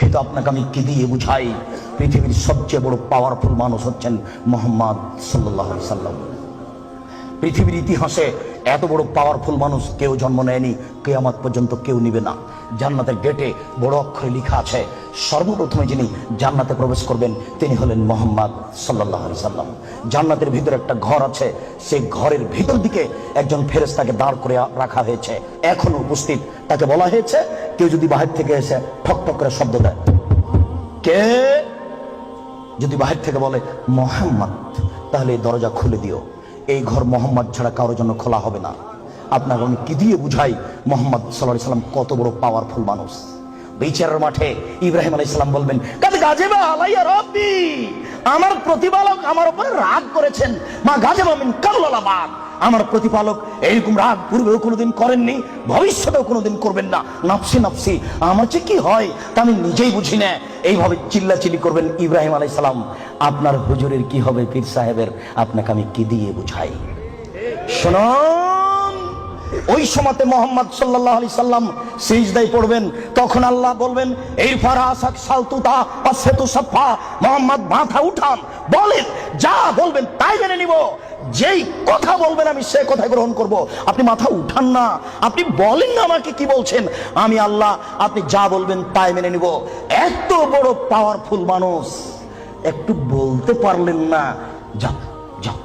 দুঃখিত, আপনাকে আমি কি দিয়ে বুঝাই? পৃথিবীর সবচেয়ে বড় পাওয়ারফুল মানুষ হচ্ছেন মুহাম্মদ সাল্লাল্লাহু আলাইহি সাল্লাম। পৃথিবীর ইতিহাসে এত বড় পাওয়ারফুল মানুষ কেউ জন্ম নেয়নি, কিয়ামত পর্যন্ত কেউ নিবে না। জান্নাতের গেটে বড় অক্ষরে লেখা আছে, সর্বপ্রথমে যিনি জান্নাতে প্রবেশ করবেন তিনি হলেন মুহাম্মদ সাল্লাল্লাহু আলাইহি সাল্লাম। জান্নাতের ভিতরে একটা ঘর আছে, সেই ঘরের ভিতর দিকে একজন ফেরেশতাকে দাঁড় করে রাখা হয়েছে, এখনো উপস্থিত। তাকে বলা হয়েছে, কেউ যদি বাহির থেকে এসে ঠক ঠক করে শব্দ দেয়, কে যদি বাহির থেকে বলে মুহাম্মদ, তাহলে এই দরজা খুলে দিও। এই ঘর মোহাম্মদ ছাড়া কারোর জন্য খোলা হবে না। আপনাকে আমি কি দিয়ে বুঝাই মুহাম্মদ সাল্লাল্লাহু আলাইহি সাল্লাম কত বড় পাওয়ারফুল মানুষ? বিচারের মাঠে ইব্রাহিম আলাইহিস সালাম বলবেন, কাদ গাজিবা আলাইয়া রাব্বি, আমার প্রতিপালক আমার উপরে রাগ করেছেন। মা গাজিবা মিন কাবলাল বাদ, আমার প্রতিপালক এরকম রাগ পূর্বেও কোনোদিন করেননি, ভবিষ্যতেও কোনোদিন করবেন না। নাফসি নাফসি, আমার যে কি হয় তা আমি নিজেই বুঝি না। এইভাবে চিল্লাচিল্লি করবেন ইব্রাহিম আলাইহিস সালাম। আপনার হুজুরের কি হবে, পীর সাহেবের? আপনাকে আমি কি দিয়ে বুঝাই? শুনুন, ওই সময়তে মুহাম্মদ সাল্লাল্লাহু আলাইহি সাল্লাম সিজদায় পড়বেন, তখন আল্লাহ বলবেন, এই ফারাসাক সালতুতা পাসেতু সাফা, মুহাম্মদ মাথা উঠান, বলেন, যা বলবেন তাই মেনে নিব। যেই কথা বলবেন আমি সে কথা গ্রহণ করব। আপনি মাথা উঠান না, আপনি বলেন না আমাকে কি বলছেন, আমি আল্লাহ, আপনি যা বলবেন তাই মেনে নিব। এত বড় পাওয়ারফুল মানুষ একটু বলতে পারলেন না, যাও যাও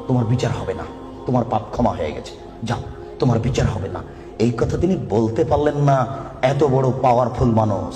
তোমার বিচার হবে না, তোমার পাপ ক্ষমা হয়ে গেছে, যাও তোমার বিচার হবে না, এই কথা তিনি বলতে পারলেন না। এত বড় পাওয়ারফুল মানুষ,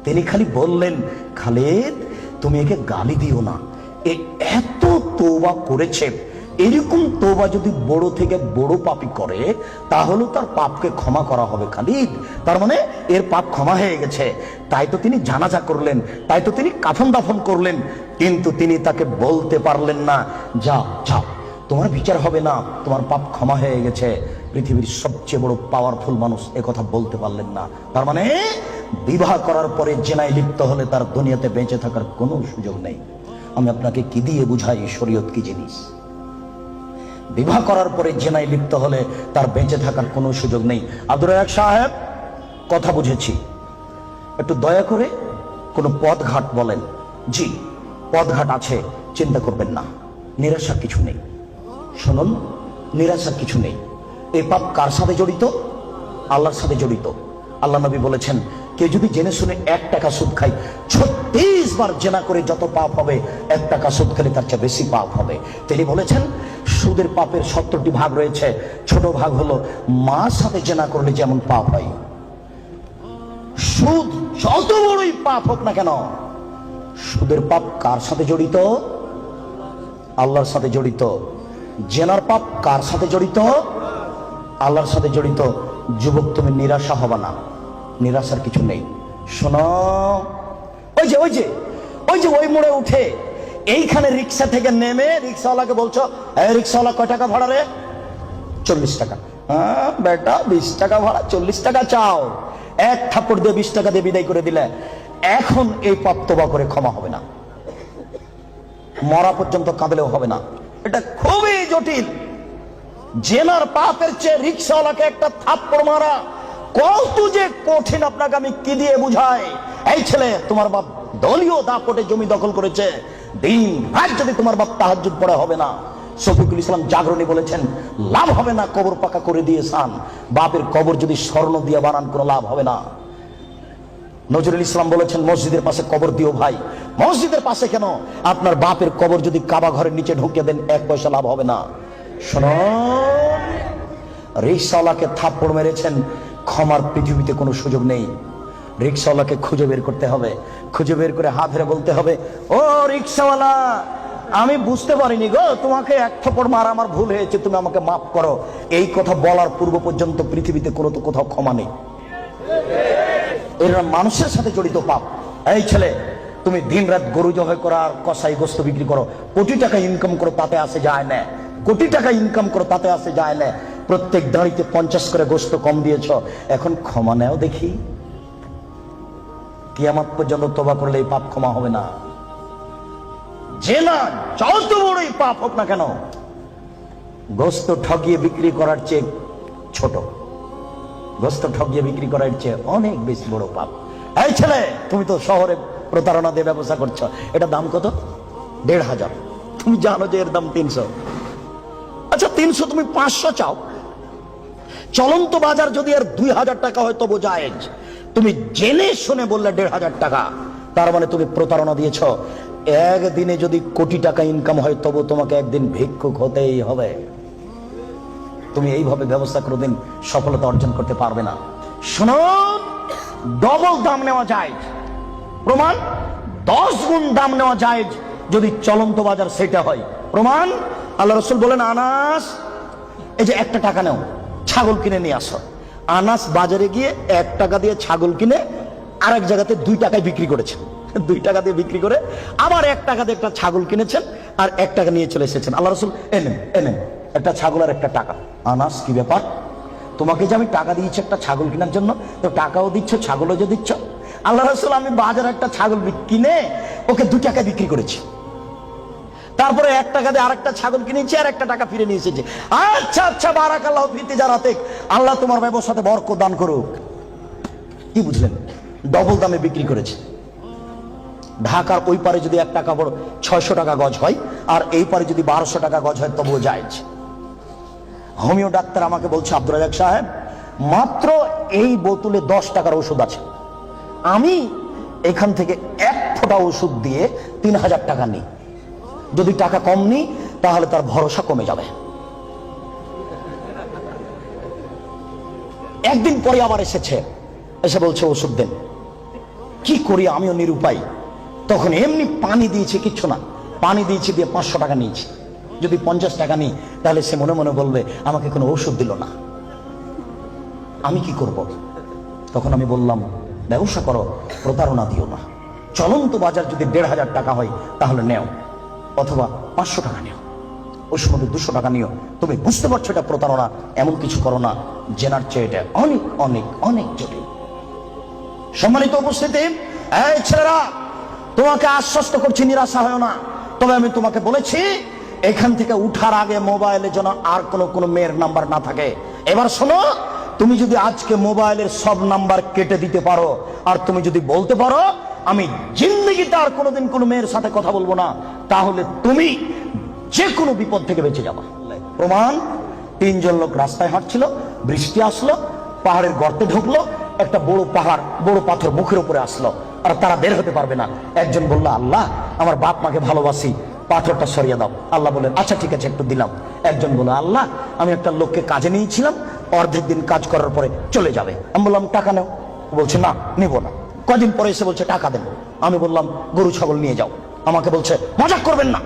তিনি খালি বললেন, খালিদ তুমি একে গালি দিও না, এত তওবা করেছে। এরকম তওবা যদি বড় থেকে বড় পাপী করে তাহলে তার পাপকে ক্ষমা করা হবে খালিদ, তার মানে এর পাপ ক্ষমা হয়ে গেছে। তাই তো তিনি জানাজা করলেন, তাই তো তিনি কাফন দাফন করলেন, কিন্তু তিনি তাকে বলতে পারলেন না, যাও যাও তোমার বিচার হবে না, তোমার পাপ ক্ষমা হয়ে গেছে। পৃথিবীর সবচেয়ে বড় পাওয়ারফুল মানুষ একথা বলতে পারলেন না। তার মানে বিবাহ করার পরে জেনায় লিপ্ত হলে তার দুনিয়াতে বেঁচে থাকার কোনো সুযোগ নেই। আমি আপনাকে কি দিয়ে বুঝাই শরীয়ত কি জিনিস? বিবাহ করার পরে জেনায় লিপ্ত হলে তার বেঁচে থাকার কোনো সুযোগ নেই। আব্দুর রাজ্জাক সাহেব, কথা বুঝেছি, একটু দয়া করে কোনো পথঘাট বলেন। জি, পথঘাট আছে, চিন্তা করবেন না, নিরাশা কিছু নেই। শুনুন, নিরাশা কিছু নেই। এই পাপ কার সাথে জড়িত? আল্লাহর সাথে জড়িত। আল্লাহ নবী বলেছেন, কেউ যদি জেনে শুনে 1 টাকা সুদ খায়, 36 বার জেনা করে যত পাপ হবে, 1 টাকা সুদ খেলে তার চেয়ে বেশি পাপ হবে। তিনি বলেছেন, সুদের পাপের 70টি ভাগ রয়েছে, ছোট ভাগ হলো মার সাথে জেনা করলে যেমন পাপ হয়। সুদ যত বড়ই পাপ হোক না কেন, সুদের পাপ কার সাথে জড়িত? আল্লাহর সাথে জড়িত। জেনার পাপ কার সাথে জড়িত? আল্লাহর সাথে জড়িত। যুবক, তুমি নিরাশা হবে না, নিরাশার কিছু নেই। শোনো, ওই মোড়ে উঠে এইখানে রিক্সা থেকে নেমে রিক্সাওয়ালাকে বলছো, রিক্সাওয়ালা কয় টাকা ভাড়া রে? 40 টাকা। হ্যাঁ বেটা, 20 টাকা ভাড়া, 40 টাকা চাও। এক থাপ্পড় দিয়ে 20 টাকা দিয়ে বিদায় করে দিলে। এখন এই পাপ তওবা করে ক্ষমা হবে না, মরা পর্যন্ত কাঁদলেও হবে না। এটা খুবই জটিল। জেনার পাপের চেয়ে রিক্সাওয়ালাকে একটা থাপ্পড় মারা কত যে কঠিন, আপনাকে আমি কি দিয়ে বুঝাই? এই ছেলে, তোমার বাপ দলীয় দাপটে জমি দখল করেছে, দিন রাত যদি তোমার বাপ তাহাজ্জুদ পড়ে হবে না। শফিকুল ইসলাম জাগরণী বলেছেন, লাভ হবে না কবর পাকা করে দিয়েছেন, বাপের কবর যদি স্বর্ণ দিয়ে বানান কোনো লাভ হবে না। নজরুল ইসলাম বলেছেন, মসজিদের পাশে কবর দিও ভাই। মসজিদের পাশে কেন, আপনার বাপের কবর যদি কাবা ঘরের নিচে ঢুকিয়ে দেন 1 পয়সা লাভ হবে না। শুনুন, রিক্সাওয়ালাকে থাপ্পড় মেরেছেন, ক্ষমার পৃথিবীতে কোনো সুযোগ নেই। রিক্সাওয়ালাকে খুঁজে বের করতে হবে, খুঁজে বের করে হাত ধরে বলতে হবে, ও রিক্সাওয়ালা, আমি বুঝতে পারিনি গো, তোমাকে 1 থাপ্পড় মারা আমার ভুল হয়েছে, তুমি আমাকে মাফ করো। এই কথা বলার পূর্ব পর্যন্ত পৃথিবীতে কোনো তো কোথাও ক্ষমা নেই। এরা মানুষের সাথে জড়িত পাপ। এই ছেলে, তুমি দিন রাত গরু জবাই করা আর কসাই গোস্ত বিক্রি করো, কোটি টাকা ইনকাম করো, তাতে আসে যায় না। কোটি টাকা ইনকাম করো, তাতে আসে যায় না। প্রত্যেক দাঁড়িতে 50 করে গোস্ত কম দিয়েছ, এখন ক্ষমা নেও দেখি। কিয়ামত পর্যন্ত তওবা করলে এই পাপ ক্ষমা হবে না। জেনা যত বড়ই পাপ হোক না কেন, গোস্ত ঠকিয়ে বিক্রি করার চেয়ে ছোট, গোস্ত ঠকিয়ে বিক্রি করার চেয়ে অনেক বেশি বড় পাপ। এই ছেলে, তুমি তো শহরে প্রতারণা দিয়ে ব্যবসা করছো, এটা দাম কত? ১৫০০। তুমি জানো যে এর দাম ৩০০। আচ্ছা ৩০০ তুমি ৫০০ চাও, চলন্ত বাজার যদি এর ২০০০ টাকা হয় তবু জায়েজ। তুমি জেনে শুনে বললে ১৫০০ টাকা, তার মানে তুমি প্রতারণা দিয়েছ। একদিনে যদি কোটি টাকা ইনকাম হয় তবু তোমাকে একদিন ভিক্ষুক হতেই হবে। তুমি এইভাবে ব্যবসা কোনোদিন সফলতা অর্জন করতে পারবে না। শুনুন, ডবল দাম নেওয়া যায়, প্রমাণ 10 গুণ দাম নেওয়া যায় যদি চলন্ত বাজার সেটা হয়। প্রমাণ, আল্লাহ রাসূল বলেন, আনাস এই যে 1 টাকা নাও, ছাগল কিনে নিয়ে আসো। আনাস বাজারে গিয়ে 1 টাকা দিয়ে ছাগল কিনে আরেক জায়গাতে 2 টাকায় বিক্রি করেছেন। 2 টাকা দিয়ে বিক্রি করে আবার 1 টাকা দিয়ে একটা ছাগল কিনেছেন আর 1 টাকা নিয়ে চলে এসেছেন। আল্লাহ রাসূল, এনেন একটা ছাগল আর 1 টাকা। আনাস, কি ব্যাপার? তোমাকে যে আমি টাকা দিয়েছি একটা ছাগল কেনার জন্য, তো টাকাও দিচ্ছ, ছাগলও যে দিচ্ছ। আল্লাহ রাসূল, আমি বাজারে একটা ছাগল কিনে ওকে 2 টাকায় বিক্রি করেছি, তারপরে 1 টাকা দিয়ে আরেকটা ছাগল কিনেছি আর 1 টাকা ফিরে নিয়ে এসেছি। আচ্ছা আচ্ছা, বারাকাল্লাহু ফি তিজারাতিক, আল্লাহ তোমার ব্যবসাতে বরকত দান করুক। কি বুঝলেন? ডবল দামে বিক্রি করেছে। ঢাকার ওই পারে যদি 1 টাকা বড় 600 টাকা গজ হয় আর এই পারে যদি 1200 টাকা গজ হয় তবুও জায়েজ। হোমিও ডাক্তার আমাকে বলছে, আব্দুর রাজ্জাক সাহেব, মাত্র এই বোতলে 10 টাকার ওষুধ আছে, আমি এখান থেকে 1 ফোঁটা ওষুধ দিয়ে 3000 টাকা নিই, যদি টাকা কম নিই তাহলে তার ভরসা কমে যাবে। একদিন পরে আবার এসেছে, এসে বলছে ওষুধ দেন। কি করি, আমিও নিরুপায়। তখন এমনি পানি দিয়েছে, কিচ্ছু না, পানি দিয়েছি, দিয়ে 500 টাকা নিয়েছি। যদি 50 টাকা নিই তাহলে সে মনে মনে বলবে আমাকে কোনো ওষুধ দিল না, আমি কি করব? তখন আমি বললাম, ব্যবসা করো, প্রতারণা দিও না। চলন্ত বাজার যদি ১৫০০ টাকা হয় তাহলে নেও, অথবা 500 টাকা নিও, ওই সময় 200 টাকা নিও। তুমি বুঝতে পারছো এটা প্রতারণা, এমন কিছু করো না, জেনার চেয়ে এটা অনেক অনেক অনেক জটিল। সম্মানিত উপস্থিতি, এই ছেলেরা, তোমাকে আশ্বস্ত করছি, নিরাশা হয় না। তবে আমি তোমাকে বলেছি, এখান থেকে উঠার আগে মোবাইলে যেন আর কোনো মেয়ের নাম্বার না থাকে। এবার শোনো, তুমি যদি আজকে মোবাইলের সব নাম্বার কেটে দিতে পারো আর তুমি যদি বলতে পারো আমি জিন্দেগিতে আর কোনোদিন কোনো মেয়ের সাথে কথা বলবো না, তাহলে তুমি যে কোনো বিপদ থেকে বেঁচে যাবা। প্রমাণ, 3 জন লোক রাস্তায় হাঁটছিল, বৃষ্টি আসলো, পাহাড়ের গর্তে ঢুকলো, একটা বড় পাহাড়, বড় পাথর মুখের উপরে আসলো, আর তারা বের হতে পারবে না। একজন বলল, আল্লাহ, আমার বাপ মাকে ভালোবাসি, পাথরটা সরিয়ে দাও। আল্লাহ বললেন, আচ্ছা ঠিক আছে, একটু দিলাম। একজন বলল, আল্লাহ, আমি একটা লোককে কাজে নিয়েছিলাম, অর্ধেক দিন কাজ করার পরে চলে যাবে। আমি বললাম, টাকা নেও। বলছে, না, নেবো না। কদিন পরে এসে বলছে, টাকা দেন। আমি বললাম, গরু ছাগল নিয়ে যাও। আমাকে বলছে, মজাক করবেন না,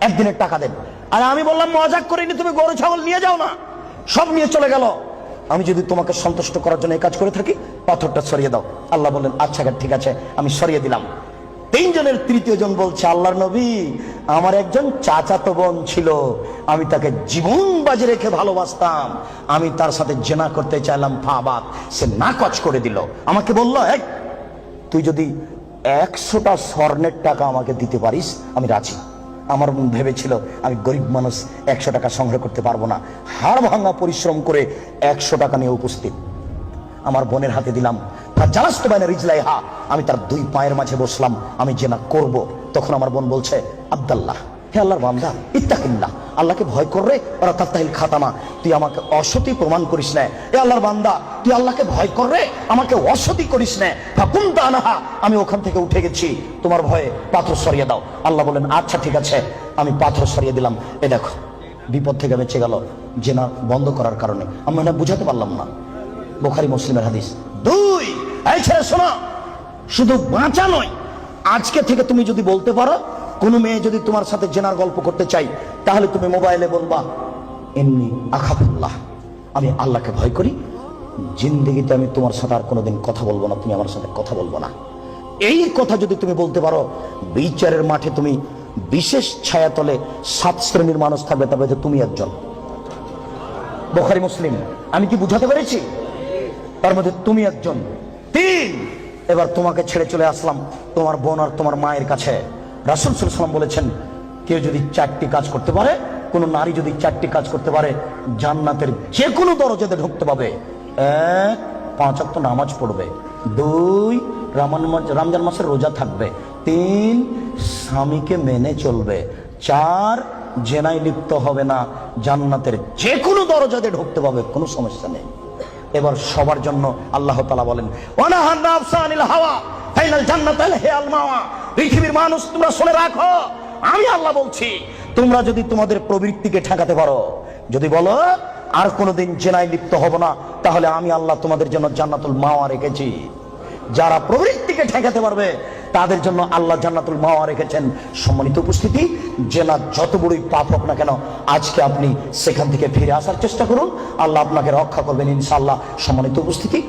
একদিনের টাকা দেন। আর আমি বললাম, মজাক করিনি, তুমি গরু ছাগল নিয়ে যাও না। সব নিয়ে চলে গেল। আমি যদি তোমাকে সন্তুষ্ট করার জন্য এই কাজ করে থাকি, পাথরটা সরিয়ে দাও। আল্লাহ বললেন, আচ্ছা ঠিক আছে, আমি সরিয়ে দিলাম। 3 জনের তৃতীয় জন বলছে, আল্লাহর নবী, আমার একজন চাচাতো বোন ছিল, আমি তাকে জীবন বাজি রেখে ভালোবাসতাম, আমি তার সাথে জেনা করতে চাইলাম, ফাবাত, সে নাকচ করে দিল। আমাকে বলল, তুই যদি 100টা স্বর্ণের টাকা আমাকে দিতে পারিস আমি রাজি। আমার মন ভেবেছিল আমি গরিব মানুষ, 100 টাকা সংগ্রহ করতে পারবো না। হাড় ভাঙা পরিশ্রম করে 100 টাকা নিয়ে উপস্থিত আমার বোনের হাতে দিলাম। আমি তার 2 পায়ের মাঝে বসলাম, আমি জেনা করব। তখন আমার বোন বলছে, আব্দুল্লাহ, হে আল্লাহর বান্দা, ইত্তাকিল্লাহ, আল্লাহকে ভয় করে, ওরা তাফতাহিল খাতামা, তুই আমাকে অসতী প্রমাণ করিস না। হে আল্লাহর বান্দা, তুই আল্লাহকে ভয় করে আমাকে অসতী করিস না। ফাকুনতা আনহা, আমি ওখান থেকে উঠে গেছি, তোমার ভয়ে পাথর সরিয়ে দাও। আল্লাহ বলেন, আচ্ছা ঠিক আছে, আমি পাথর সরিয়ে দিলাম। এ দেখো, বিপদ থেকে বেঁচে গেল জেনা বন্ধ করার কারণে। আমি না বুঝাতে পারলাম না। বুখারী মুসলিমের হাদিস। 2, এই ছেলে শোনো, শুধু বাঁচা নয়, আজকে থেকে তুমি যদি বলতে পারো, কোনো মেয়ে যদি তোমার সাথে জেনার গল্প করতে চাই, তাহলে তুমি মোবাইলে বলবা, এমনি আখাফুল্লাহ, আমি আল্লাহকে ভয় করি, জিন্দেগিতে আমি তোমার সাথে আর কোনোদিন কথা বলবো না, তুমি আমার সাথে কথা বলবো না। এই কথা যদি তুমি বলতে পারো, বিচারের মাঠে তুমি বিশেষ ছায়াতলে 7 শ্রেণীর মানুষ থাকবে, তবে তুমি একজন। বুখারী মুসলিম। আমি কি বুঝাতে পেরেছি? তার মধ্যে তুমি একজন। 3, এবার তোমাকে ছেড়ে চলে আসলাম তোমার বোন আর তোমার মায়ের কাছে। রাসূল সাল্লাল্লাহু আলাইহি ওয়াসাল্লাম বলেছেন, কেউ যদি 4টি কাজ করতে পারে, কোন নারী যদি 4টি কাজ করতে পারে, জান্নাতের যে কোনো দরজাতে ঢুকতে পাবে। 1, 5 ওয়াক্ত নামাজ পড়বে, 2 রমজান মাসের রোজা থাকবে, 3 স্বামীকে মেনে চলবে, 4 জেনায় লিপ্ত হবে না, জান্নাতের যে কোনো দরজা দিয়ে ঢুকতে পাবে, কোনো সমস্যা নেই। এবার সবার জন্য আল্লাহ তাআলা বলেন ওয়ানাহান নাফসা আনিল হাওয়া ফাইনাল জান্নাতাল হিয়াল মাওয়া। পৃথিবীর মানুষ তোমরা শুনে রাখো, আমি আল্লাহ বলছি, তোমরা যদি তোমাদের প্রবৃত্তিকে ঠেকাতে পারো, যদি বলো আর কোনোদিন জেনায় লিপ্ত হব না, তাহলে আমি আল্লাহ তোমাদের জন্য জান্নাতুল মাওয়া রেখেছি। যারা প্রবৃত্তিকে ঠেকাতে পারবে তাদের জন্য আল্লাহ জান্নাতুল মাওয়া রেখেছেন। সম্মানিত উপস্থিতি, জেনা যত বড়ই পাপ হোক না কেন, আজকে আপনি সেখান থেকে ফিরে আসার চেষ্টা করুন, আল্লাহ আপনাকে রক্ষা করবেন ইনশাআল্লাহ। সম্মানিত উপস্থিতি।